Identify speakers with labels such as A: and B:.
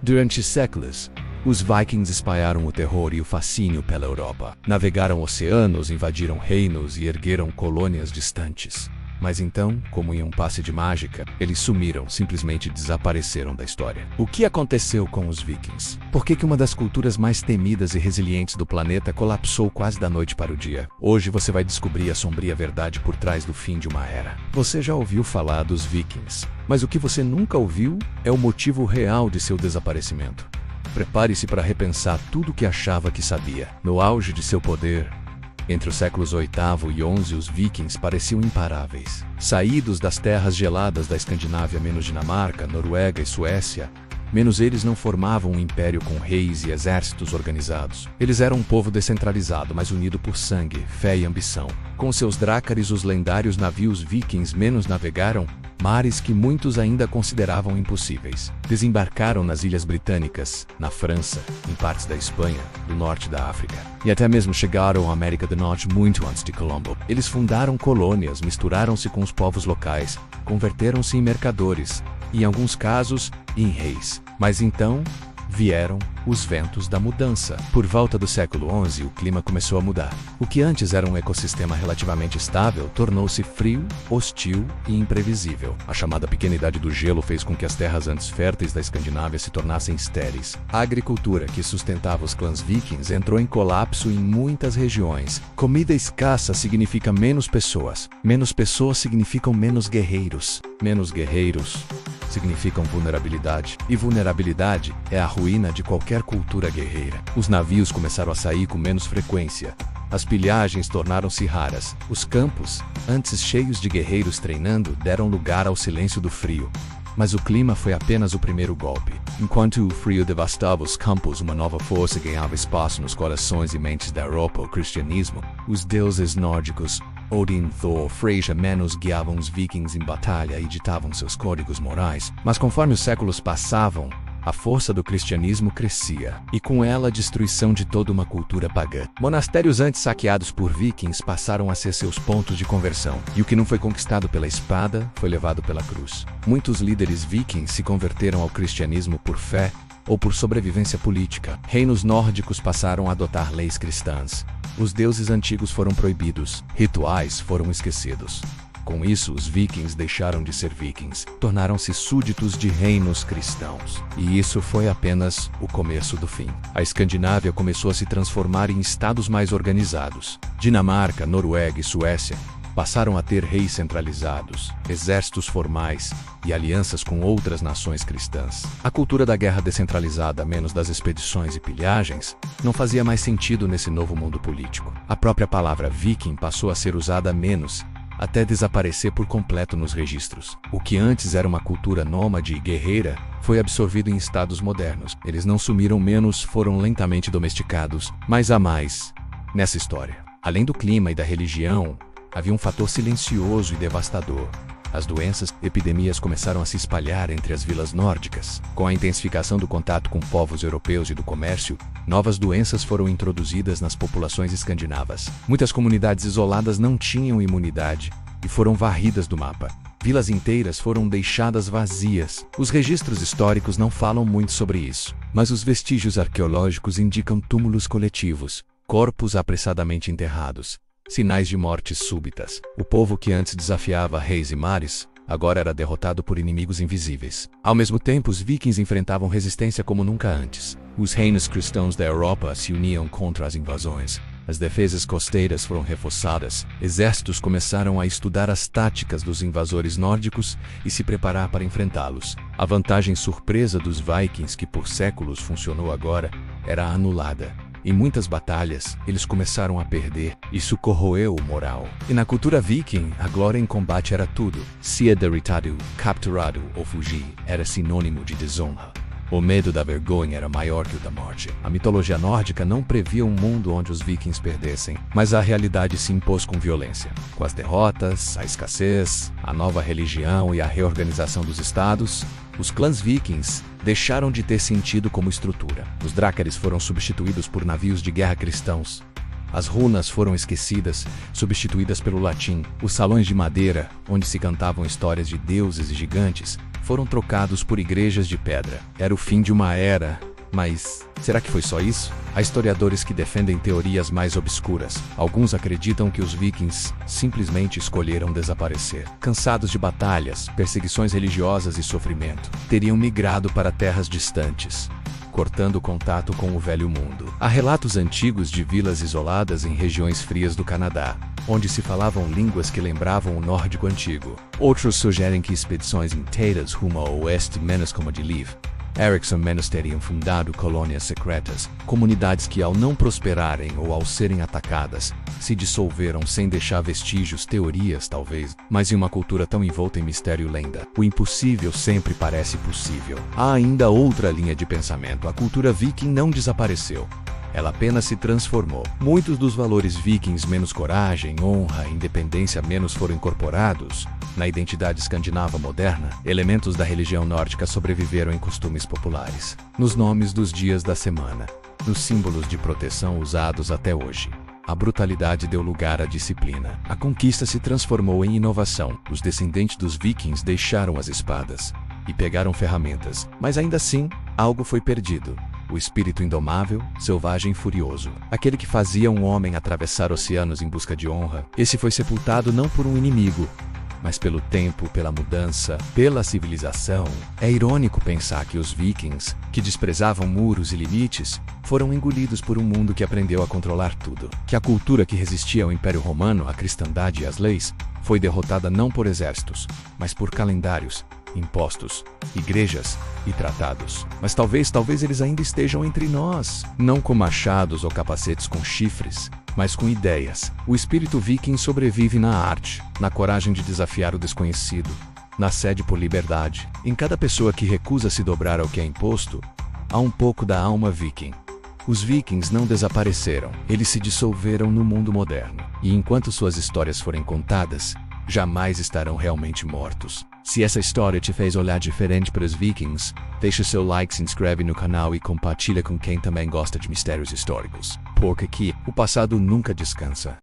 A: Durante séculos, os vikings espalharam o terror e o fascínio pela Europa. Navegaram oceanos, invadiram reinos e ergueram colônias distantes. Mas então, como em um passe de mágica, eles sumiram, simplesmente desapareceram da história. O que aconteceu com os vikings? Por que uma das culturas mais temidas e resilientes do planeta colapsou quase da noite para o dia? Hoje você vai descobrir a sombria verdade por trás do fim de uma era. Você já ouviu falar dos vikings, mas o que você nunca ouviu é o motivo real de seu desaparecimento. Prepare-se para repensar tudo o que achava que sabia. No auge de seu poder, entre os séculos VIII e XI, os vikings pareciam imparáveis. Saídos das terras geladas da Escandinávia, menos Dinamarca, Noruega e Suécia, menos eles não formavam um império com reis e exércitos organizados. Eles eram um povo descentralizado, mas unido por sangue, fé e ambição. Com seus drácares, os lendários navios vikings menos navegaram mares que muitos ainda consideravam impossíveis. Desembarcaram nas Ilhas Britânicas, na França, em partes da Espanha, do norte da África. E até mesmo chegaram à América do Norte muito antes de Colombo. Eles fundaram colônias, misturaram-se com os povos locais, converteram-se em mercadores, e, em alguns casos, em reis. Mas então vieram os ventos da mudança. Por volta do século XI, o clima começou a mudar. O que antes era um ecossistema relativamente estável tornou-se frio, hostil e imprevisível. A chamada pequena idade do gelo fez com que as terras antes férteis da Escandinávia se tornassem estéreis. A agricultura que sustentava os clãs vikings entrou em colapso em muitas regiões. Comida escassa significa menos pessoas. Menos pessoas significam menos guerreiros. Menos guerreiros significam vulnerabilidade. E vulnerabilidade é a ruína de qualquer cultura guerreira. Os navios começaram a sair com menos frequência. As pilhagens tornaram-se raras. Os campos, antes cheios de guerreiros treinando, deram lugar ao silêncio do frio. Mas o clima foi apenas o primeiro golpe. Enquanto o frio devastava os campos, uma nova força ganhava espaço nos corações e mentes da Europa, o cristianismo. Os deuses nórdicos, Odin, Thor, Freyja menos guiavam os vikings em batalha e ditavam seus códigos morais. Mas conforme os séculos passavam, a força do cristianismo crescia, e com ela a destruição de toda uma cultura pagã. Monastérios antes saqueados por vikings passaram a ser seus pontos de conversão, e o que não foi conquistado pela espada foi levado pela cruz. Muitos líderes vikings se converteram ao cristianismo por fé ou por sobrevivência política. Reinos nórdicos passaram a adotar leis cristãs. Os deuses antigos foram proibidos, rituais foram esquecidos. Com isso, os vikings deixaram de ser vikings, tornaram-se súditos de reinos cristãos. E isso foi apenas o começo do fim. A Escandinávia começou a se transformar em estados mais organizados. Dinamarca, Noruega e Suécia passaram a ter reis centralizados, exércitos formais e alianças com outras nações cristãs. A cultura da guerra descentralizada, menos das expedições e pilhagens, não fazia mais sentido nesse novo mundo político. A própria palavra viking passou a ser usada menos, até desaparecer por completo nos registros. O que antes era uma cultura nômade e guerreira foi absorvido em estados modernos. Eles não sumiram menos, foram lentamente domesticados, mas há mais nessa história. Além do clima e da religião, havia um fator silencioso e devastador. As doenças e epidemias começaram a se espalhar entre as vilas nórdicas. Com a intensificação do contato com povos europeus e do comércio, novas doenças foram introduzidas nas populações escandinavas. Muitas comunidades isoladas não tinham imunidade e foram varridas do mapa. Vilas inteiras foram deixadas vazias. Os registros históricos não falam muito sobre isso, mas os vestígios arqueológicos indicam túmulos coletivos, corpos apressadamente enterrados, sinais de mortes súbitas. O povo que antes desafiava reis e mares, agora era derrotado por inimigos invisíveis. Ao mesmo tempo, os vikings enfrentavam resistência como nunca antes. Os reinos cristãos da Europa se uniam contra as invasões. As defesas costeiras foram reforçadas. Exércitos começaram a estudar as táticas dos invasores nórdicos e se preparar para enfrentá-los. A vantagem surpresa dos vikings, que por séculos funcionou agora, era anulada. Em muitas batalhas, eles começaram a perder. Isso corroeu o moral. E na cultura viking, a glória em combate era tudo. Ser derrotado, capturado ou fugir era sinônimo de desonra. O medo da vergonha era maior que o da morte. A mitologia nórdica não previa um mundo onde os vikings perdessem, mas a realidade se impôs com violência. Com as derrotas, a escassez, a nova religião e a reorganização dos estados, os clãs vikings deixaram de ter sentido como estrutura. Os drácares foram substituídos por navios de guerra cristãos. As runas foram esquecidas, substituídas pelo latim. Os salões de madeira, onde se cantavam histórias de deuses e gigantes, foram trocados por igrejas de pedra. Era o fim de uma era, mas será que foi só isso? Há historiadores que defendem teorias mais obscuras. Alguns acreditam que os vikings simplesmente escolheram desaparecer. Cansados de batalhas, perseguições religiosas e sofrimento, teriam migrado para terras distantes, cortando o contato com o velho mundo. Há relatos antigos de vilas isoladas em regiões frias do Canadá, onde se falavam línguas que lembravam o nórdico antigo. Outros sugerem que expedições inteiras rumo ao oeste, menos como de Liv, Ericsson menos teriam fundado colônias secretas, comunidades que, ao não prosperarem ou ao serem atacadas, se dissolveram sem deixar vestígios, teorias talvez, mas em uma cultura tão envolta em mistério e lenda, o impossível sempre parece possível. Há ainda outra linha de pensamento: a cultura viking não desapareceu. Ela apenas se transformou. Muitos dos valores vikings, menos coragem, honra, independência, menos foram incorporados na identidade escandinava moderna. Elementos da religião nórdica sobreviveram em costumes populares, nos nomes dos dias da semana, nos símbolos de proteção usados até hoje. A brutalidade deu lugar à disciplina. A conquista se transformou em inovação. Os descendentes dos vikings deixaram as espadas e pegaram ferramentas, mas ainda assim, algo foi perdido. O espírito indomável, selvagem e furioso. Aquele que fazia um homem atravessar oceanos em busca de honra. Esse foi sepultado não por um inimigo, mas pelo tempo, pela mudança, pela civilização. É irônico pensar que os vikings, que desprezavam muros e limites, foram engolidos por um mundo que aprendeu a controlar tudo. Que a cultura que resistia ao Império Romano, à cristandade e às leis, foi derrotada não por exércitos, mas por calendários, impostos, igrejas e tratados. Mas talvez eles ainda estejam entre nós, não com machados ou capacetes com chifres, mas com ideias. O espírito viking sobrevive na arte, na coragem de desafiar o desconhecido, na sede por liberdade. Em cada pessoa que recusa se dobrar ao que é imposto, há um pouco da alma viking. Os vikings não desapareceram, eles se dissolveram no mundo moderno. E enquanto suas histórias forem contadas, jamais estarão realmente mortos. Se essa história te fez olhar diferente para os vikings, deixa seu like, se inscreve no canal e compartilha com quem também gosta de mistérios históricos. Porque aqui, o passado nunca descansa.